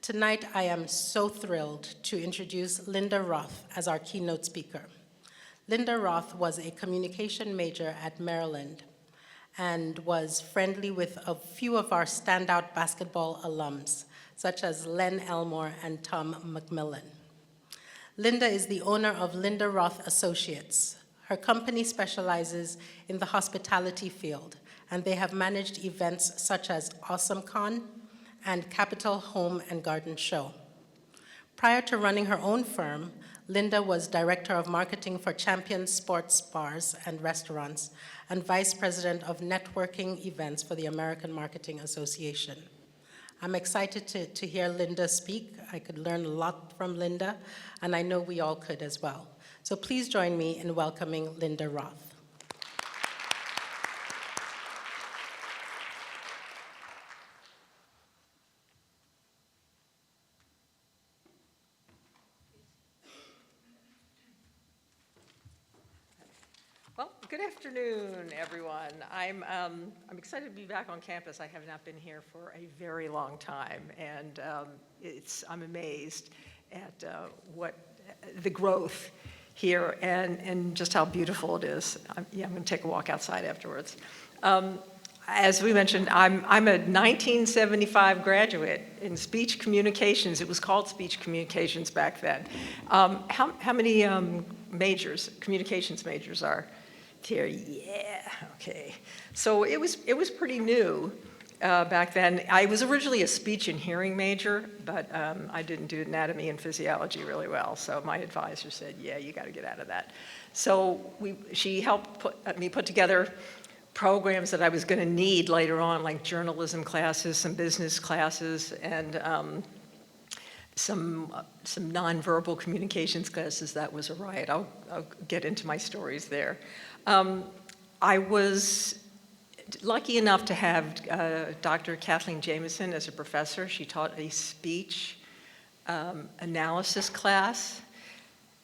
Tonight, I am so thrilled to introduce Linda Roth as our keynote speaker. Linda Roth was a communication major at Maryland and was friendly with a few of our standout basketball alums, such as Len Elmore and Tom McMillan. Linda is the owner of Linda Roth Associates. Her company specializes in the hospitality field, and they have managed events such as AwesomeCon and Capitol Home and Garden Show. Prior to running her own firm, Linda was Director of Marketing for Champion Sports Bars and Restaurants and Vice President of Networking Events for the American Marketing Association. I'm excited to hear Linda speak. I could learn a lot from Linda, and I know we all could as well. So please join me in welcoming Linda Roth. Well, good afternoon, everyone. I'm excited to be back on campus. I have not been here for a very long time, and I'm amazed at what the growth here and just how beautiful it is. I'm going to take a walk outside afterwards. As we mentioned, I'm a 1975 graduate in speech communications. It was called speech communications back then. How many communications majors are here? Yeah, okay. So it was pretty new back then. I was originally a speech and hearing major, but I didn't do anatomy and physiology really well. So my advisor said, yeah, you got to get out of that. So she helped me put together programs that I was going to need later on, like journalism classes, some business classes, and some nonverbal communications classes. That was a riot. I'll get into my stories there. I was lucky enough to have Dr. Kathleen Jameson as a professor. She taught a speech analysis class,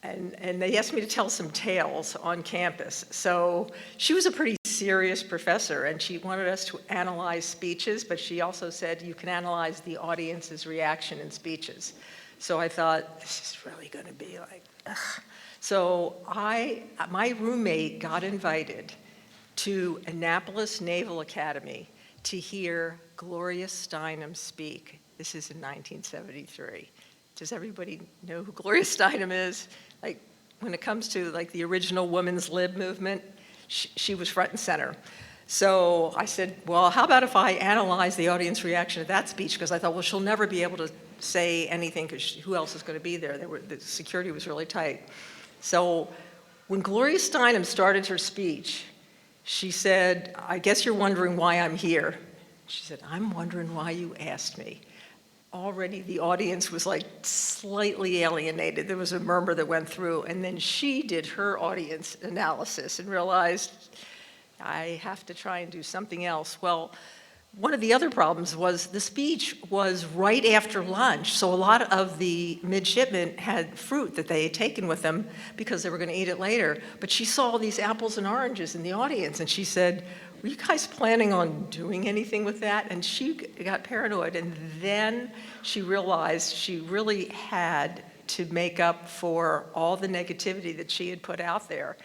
and they asked me to tell some tales on campus. So she was a pretty serious professor, and she wanted us to analyze speeches, but she also said you can analyze the audience's reaction in speeches. So I thought, this is really going to be like, ugh. So my roommate got invited to Annapolis Naval Academy to hear Gloria Steinem speak. This is in 1973. Does everybody know who Gloria Steinem is? Like, when it comes to like the original women's lib movement, she was front and center. So I said, well, how about if I analyze the audience reaction to that speech? Because I thought, well, she'll never be able to say anything because who else is going to be there? The security was really tight. So when Gloria Steinem started her speech, she said, I guess you're wondering why I'm here. She said, I'm wondering why you asked me. Already the audience was like slightly alienated. There was a murmur that went through, and then she did her audience analysis and realized, I have to try and do something else. Well, one of the other problems was the speech was right after lunch, so a lot of the midshipmen had fruit that they had taken with them because they were going to eat it later. But she saw all these apples and oranges in the audience, and she said, were you guys planning on doing anything with that? And she got paranoid, and then she realized she really had to make up for all the negativity that she had put out there,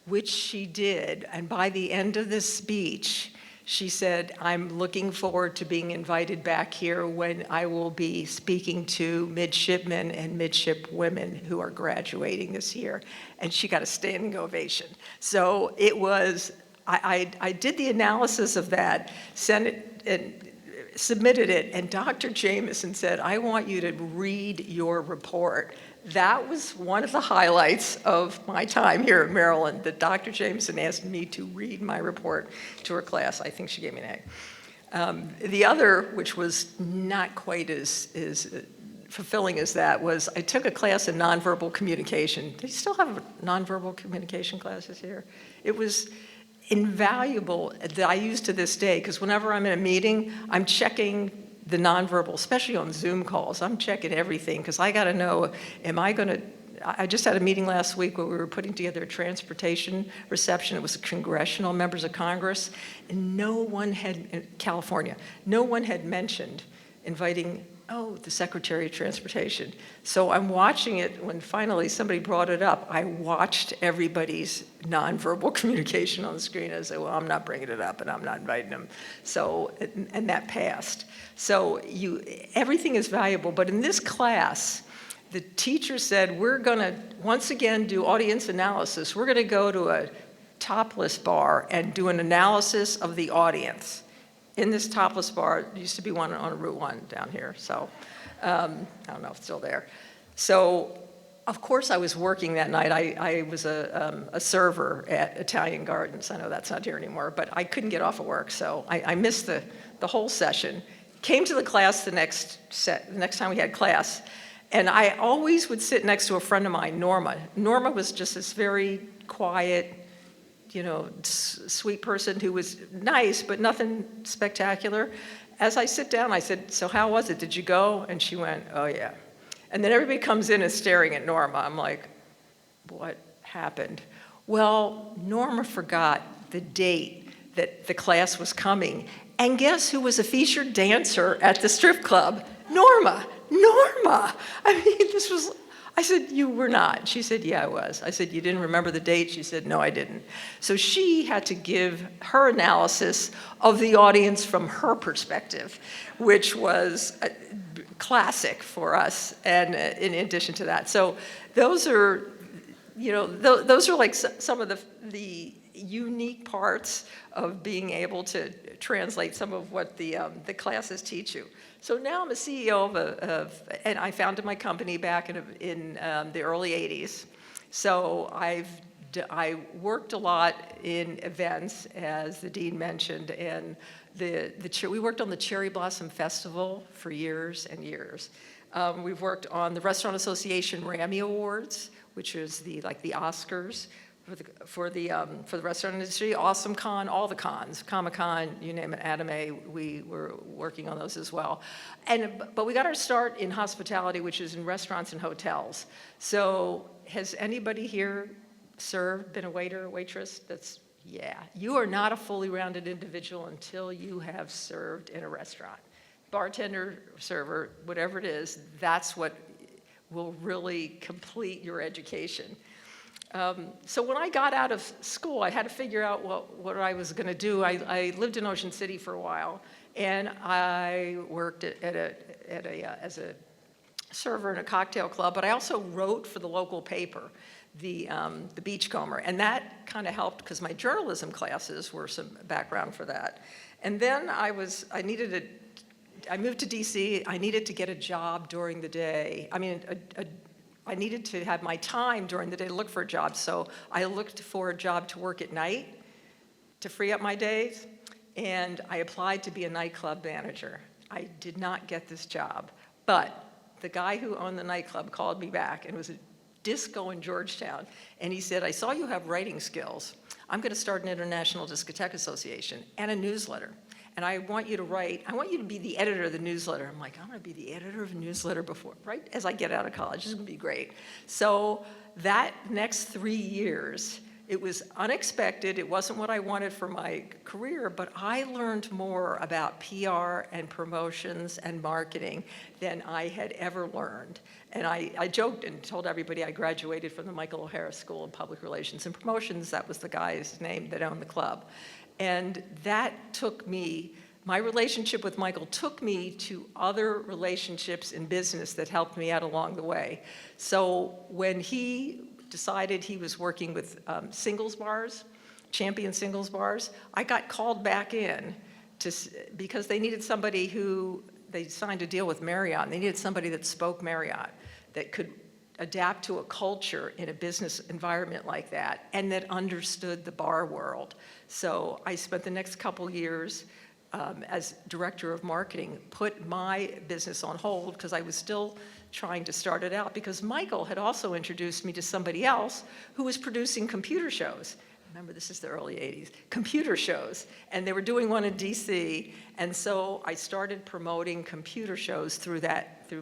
which she did. And by the end of this speech, she said, I'm looking forward to being invited back here when I will be speaking to midshipmen and midshipwomen who are graduating this year. And she got a standing ovation. So it was, I did the analysis of that, sent it, and submitted it, and Dr. Jameson said, I want you to read your report. That was one of the highlights of my time here at Maryland, that Dr. Jameson asked me to read my report to her class. I think she gave me an A. The other, which was not quite as fulfilling as that, was I took a class in nonverbal communication. Do you still have nonverbal communication classes here? It was invaluable that I use to this day, because whenever I'm in a meeting, I'm checking the nonverbal, especially on Zoom calls. I'm checking everything because I got to know, I just had a meeting last week where we were putting together a transportation reception. It was congressional members of Congress, and in California, no one had mentioned inviting oh, the Secretary of Transportation. So I'm watching it when finally somebody brought it up. I watched everybody's nonverbal communication on the screen. I said, well, I'm not bringing it up and I'm not inviting them. So, and that passed. So everything is valuable, but in this class, the teacher said, we're gonna, once again, do audience analysis. We're gonna go to a topless bar and do an analysis of the audience. In this topless bar, there used to be one on Route 1 down here, so I don't know if it's still there. So, of course, I was working that night. I was a server at Italian Gardens. I know that's not here anymore, but I couldn't get off of work, so I missed the whole session. Came to the class the next time we had class, and I always would sit next to a friend of mine, Norma. Norma was just this very quiet, you know, sweet person who was nice, but nothing spectacular. As I sit down, I said, so how was it? Did you go? And she went, oh yeah. And then everybody comes in and staring at Norma. I'm like, what happened? Well, Norma forgot the date that the class was coming. And guess who was a featured dancer at the strip club? Norma. Norma. I mean, this was, I said, you were not. She said, yeah, I was. I said, you didn't remember the date? She said, no, I didn't. So she had to give her analysis of the audience from her perspective, which was classic for us, and in addition to that. So those are, you know, those are like some of the unique parts of being able to translate some of what the classes teach you. So now I'm a CEO and I founded my company back in the early 80s. So I worked a lot in events, as the dean mentioned, and we worked on the Cherry Blossom Festival for years and years. We've worked on the Restaurant Association Rammy Awards, which is like the Oscars for the restaurant industry. Awesome Con, all the cons, Comic-Con, you name it, Anime, we were working on those as well. But we got our start in hospitality, which is in restaurants and hotels. So has anybody here served, been a waiter, waitress? Yeah. You are not a fully rounded individual until you have served in a restaurant. Bartender, server, whatever it is, that's what will really complete your education. So when I got out of school, I had to figure out what I was going to do. I lived in Ocean City for a while, and I worked as a server in a cocktail club, but I also wrote for the local paper, the Beachcomber, and that kind of helped because my journalism classes were some background for that. And then I moved to DC. I needed to get a job during the day. I mean, I needed to have my time during the day to look for a job, so I looked for a job to work at night to free up my days, and I applied to be a nightclub manager. I did not get this job, but the guy who owned the nightclub called me back, and it was a disco in Georgetown, and he said, I saw you have writing skills. I'm going to start an International Discotheque Association and a newsletter. And I want you to write, I want you to be the editor of the newsletter. I'm like, I'm going to be the editor of a newsletter right as I get out of college. This is going to be great. So that next 3 years, it was unexpected. It wasn't what I wanted for my career, but I learned more about PR and promotions and marketing than I had ever learned. And I joked and told everybody I graduated from the Michael O'Hara School of Public Relations and Promotions. That was the guy's name that owned the club. And that took me, my relationship with Michael took me to other relationships in business that helped me out along the way. So when he decided he was working with singles bars, champion singles bars, I got called back in because they needed somebody they signed a deal with Marriott, and they needed somebody that spoke Marriott, that could adapt to a culture in a business environment like that, and that understood the bar world. So I spent the next couple years as director of marketing, put my business on hold because I was still trying to start it out, because Michael had also introduced me to somebody else who was producing computer shows. Remember, this is the early 80s, computer shows, and they were doing one in DC, and so I started promoting computer shows through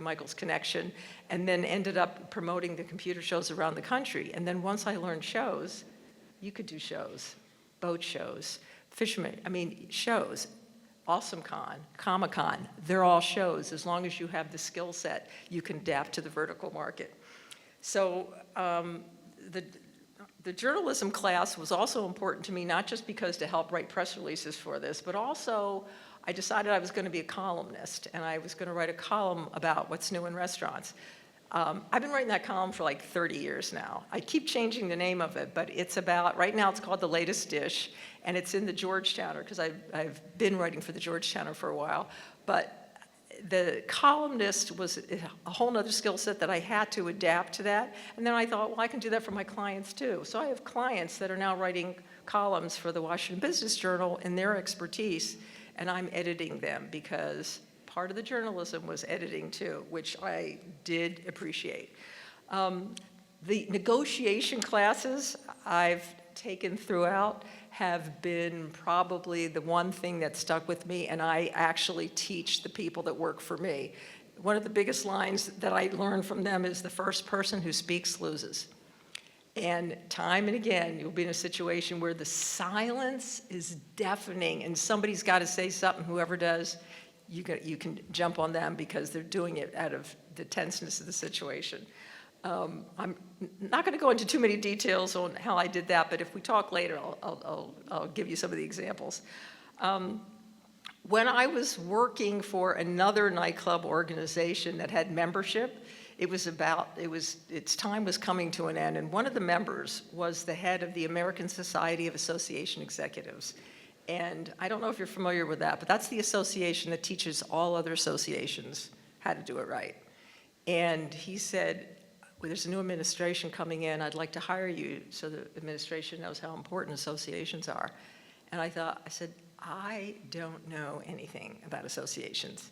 Michael's connection, and then ended up promoting the computer shows around the country. And then once I learned shows, you could do shows, boat shows, fishermen, shows. AwesomeCon, Comic-Con, they're all shows. As long as you have the skill set, you can adapt to the vertical market. So the journalism class was also important to me, not just because to help write press releases for this, but also I decided I was going to be a columnist, and I was going to write a column about what's new in restaurants. I've been writing that column for like 30 years now. I keep changing the name of it, but it's about, right now it's called The Latest Dish, and it's in the Georgetowner, because I've been writing for the Georgetowner for a while. But the columnist was a whole nother skill set that I had to adapt to that. And then I thought, well, I can do that for my clients too. So I have clients that are now writing columns for the Washington Business Journal in their expertise, and I'm editing them because part of the journalism was editing too, which I did appreciate. The negotiation classes I've taken throughout have been probably the one thing that stuck with me, and I actually teach the people that work for me. One of the biggest lines that I learned from them is the first person who speaks loses. And time and again, you'll be in a situation where the silence is deafening and somebody's got to say something. Whoever does, you can jump on them because they're doing it out of the tenseness of the situation. I'm not going to go into too many details on how I did that, but if we talk later, I'll give you some of the examples. When I was working for another nightclub organization that had membership, its time was coming to an end, and one of the members was the head of the American Society of Association Executives. And I don't know if you're familiar with that, but that's the association that teaches all other associations how to do it right. And he said, well, there's a new administration coming in. I'd like to hire you so the administration knows how important associations are. And I said, I don't know anything about associations.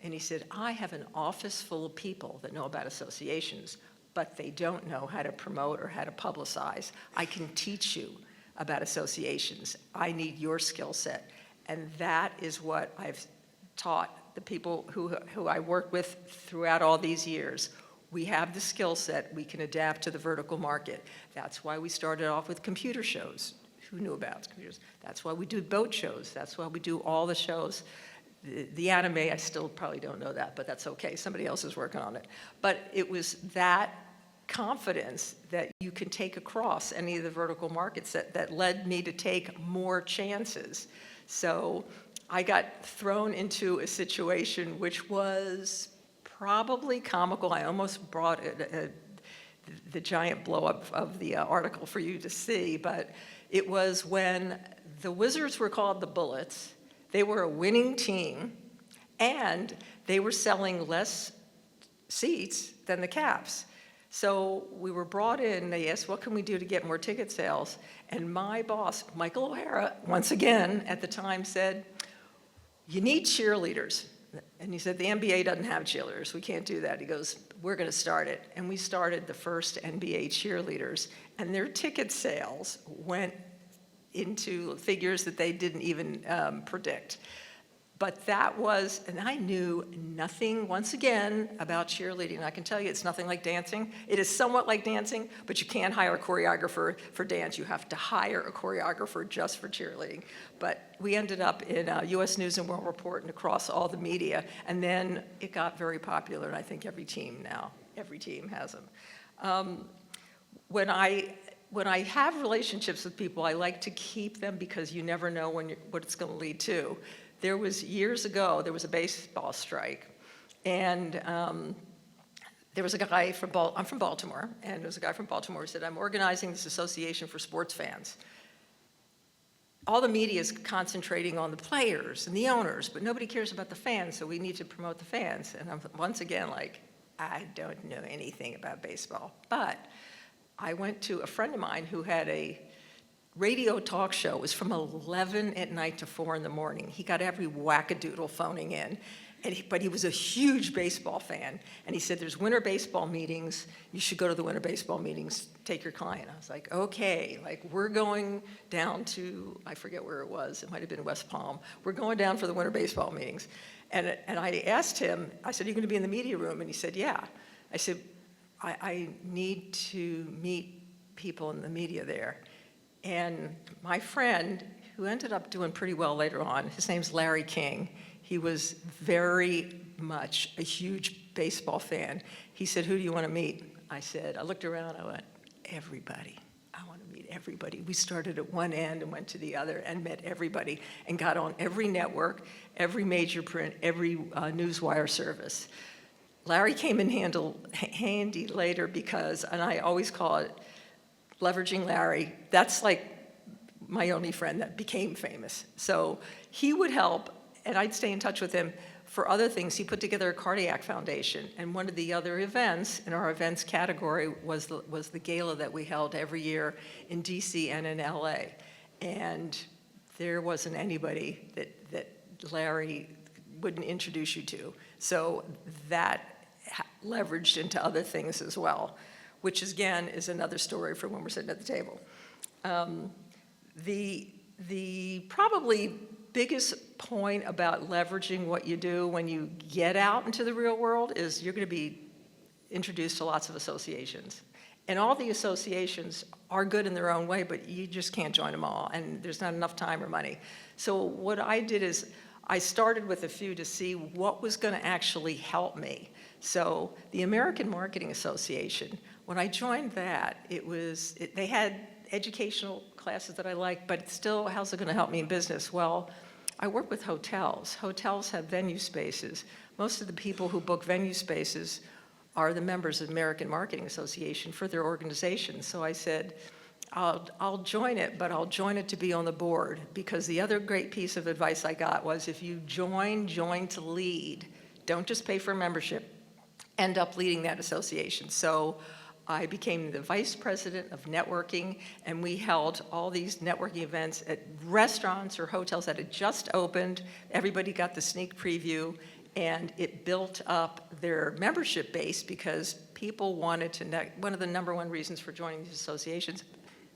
And he said, I have an office full of people that know about associations, but they don't know how to promote or how to publicize. I can teach you about associations. I need your skill set. And that is what I've taught the people who I work with throughout all these years. We have the skill set, we can adapt to the vertical market. That's why we started off with computer shows. Who knew about computers? That's why we do boat shows. That's why we do all the shows. The anime, I still probably don't know that, but that's okay. Somebody else is working on it. But it was that confidence that you can take across any of the vertical markets that led me to take more chances. So I got thrown into a situation which was probably comical. I almost brought the giant blow-up of the article for you to see, but it was when the Wizards were called the Bullets. They were a winning team, and they were selling less seats than the Caps. So we were brought in, they asked, what can we do to get more ticket sales? And my boss, Michael O'Hara, once again at the time said, you need cheerleaders. And he said, the NBA doesn't have cheerleaders. We can't do that. He goes, we're going to start it. And we started the first NBA cheerleaders, and their ticket sales went into figures that they didn't even predict. But that was, and I knew nothing, once again, about cheerleading. I can tell you it's nothing like dancing. It is somewhat like dancing, but you can't hire a choreographer for dance. You have to hire a choreographer just for cheerleading. But we ended up in U.S. News and World Report and across all the media, and then it got very popular, and I think every team has them. When I have relationships with people, I like to keep them because you never know what it's going to lead to. There was years ago, there was a baseball strike, and there was a guy I'm from Baltimore, and there was a guy from Baltimore who said, I'm organizing this association for sports fans. All the media is concentrating on the players and the owners, but nobody cares about the fans, so we need to promote the fans. And I'm once again like, I don't know anything about baseball. But I went to a friend of mine who had a radio talk show. It was from 11 at night to 4 in the morning. He got every wackadoodle phoning in, but he was a huge baseball fan. And he said, there's winter baseball meetings. You should go to the winter baseball meetings, take your client. I was like, okay, like we're going down to, I forget where it was. It might have been West Palm. We're going down for the winter baseball meetings. And I asked him, I said, are you going to be in the media room? And he said, yeah. I said, I need to meet people in the media there. And my friend, who ended up doing pretty well later on. His name's Larry King. He was very much a huge baseball fan. He said, "Who do you want to meet?" I looked around, I went, "Everybody. I want to meet everybody." We started at one end and went to the other and met everybody and got on every network, every major print, every newswire service. Larry came in handy later because, and I always call it leveraging Larry, that's like my only friend that became famous. So he would help, and I'd stay in touch with him for other things. He put together a cardiac foundation, and one of the other events in our events category was the gala that we held every year in DC and in LA. And there wasn't anybody that Larry wouldn't introduce you to. So that leveraged into other things as well, which again is another story for when we're sitting at the table. The probably biggest point about leveraging what you do when you get out into the real world is you're going to be introduced to lots of associations. And all the associations are good in their own way, but you just can't join them all, and there's not enough time or money. So what I did is I started with a few to see what was going to actually help me. So the American Marketing Association, when I joined that, they had educational classes that I liked, but still, how's it going to help me in business? Well, I work with hotels. Hotels have venue spaces. Most of the people who book venue spaces are the members of the American Marketing Association for their organization. So I said, I'll join it, but I'll join it to be on the board, because the other great piece of advice I got was if you join to lead. Don't just pay for membership, end up leading that association. So I became the vice president of networking, and we held all these networking events at restaurants or hotels that had just opened. Everybody got the sneak preview, and it built up their membership base because people wanted to one of the number one reasons for joining these associations,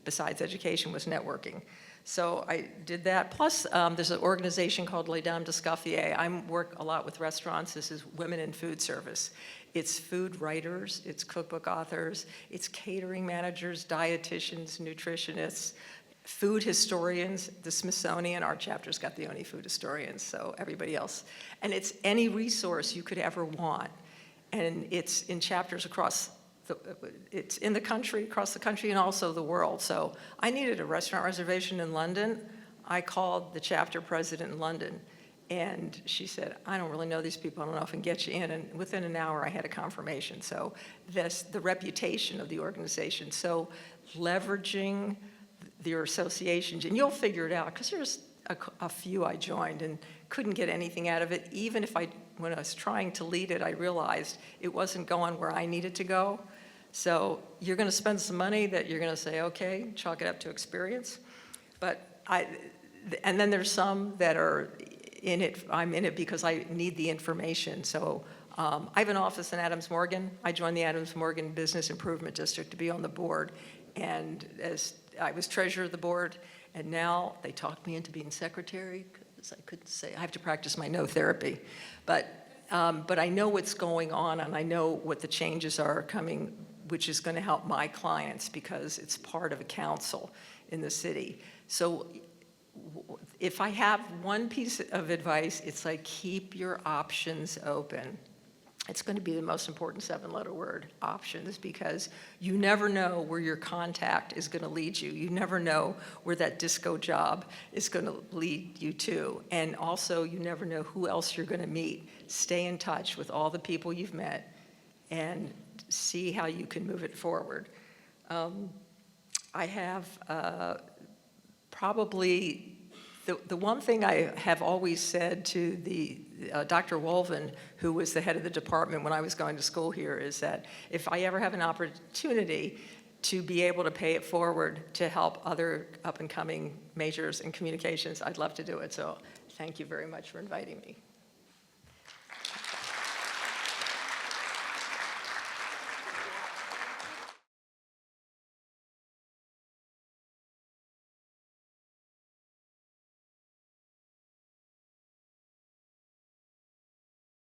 besides education, was networking. So I did that. Plus, there's an organization called Les Dames d'Escoffier. I work a lot with restaurants. This is women in food service. It's food writers, it's cookbook authors, it's catering managers, dietitians, nutritionists, food historians. The Smithsonian, our chapter's got the only food historians, so everybody else. And it's any resource you could ever want. And it's in chapters across it's in the country, across the country, and also the world. So I needed a restaurant reservation in London. I called the chapter president in London, and she said, "I don't really know these people. I don't know if I can get you in." And within an hour, I had a confirmation. So that's the reputation of the organization. So leveraging your associations, and you'll figure it out, because there's a few I joined and couldn't get anything out of it. Even if when I was trying to lead it, I realized it wasn't going where I needed to go. So you're going to spend some money that you're going to say, okay, chalk it up to experience. And then there's some that are in it. I'm in it because I need the information. So I have an office in Adams Morgan. I joined the Adams Morgan Business Improvement District to be on the board. And as I was treasurer of the board, and now they talked me into being secretary because I couldn't say, I have to practice my no therapy. But I know what's going on, and I know what the changes are coming, which is going to help my clients because it's part of a council in the city. So if I have one piece of advice, it's like keep your options open. It's going to be the most important 7-letter word, options, because you never know where your contact is going to lead you. You never know where that disco job is going to lead you to. And also, you never know who else you're going to meet. Stay in touch with all the people you've met and see how you can move it forward. I have probably the one thing I have always said to the Dr. Wolven, who was the head of the department when I was going to school here, is that if I ever have an opportunity to be able to pay it forward to help other up-and-coming majors in communications, I'd love to do it. So thank you very much for inviting me.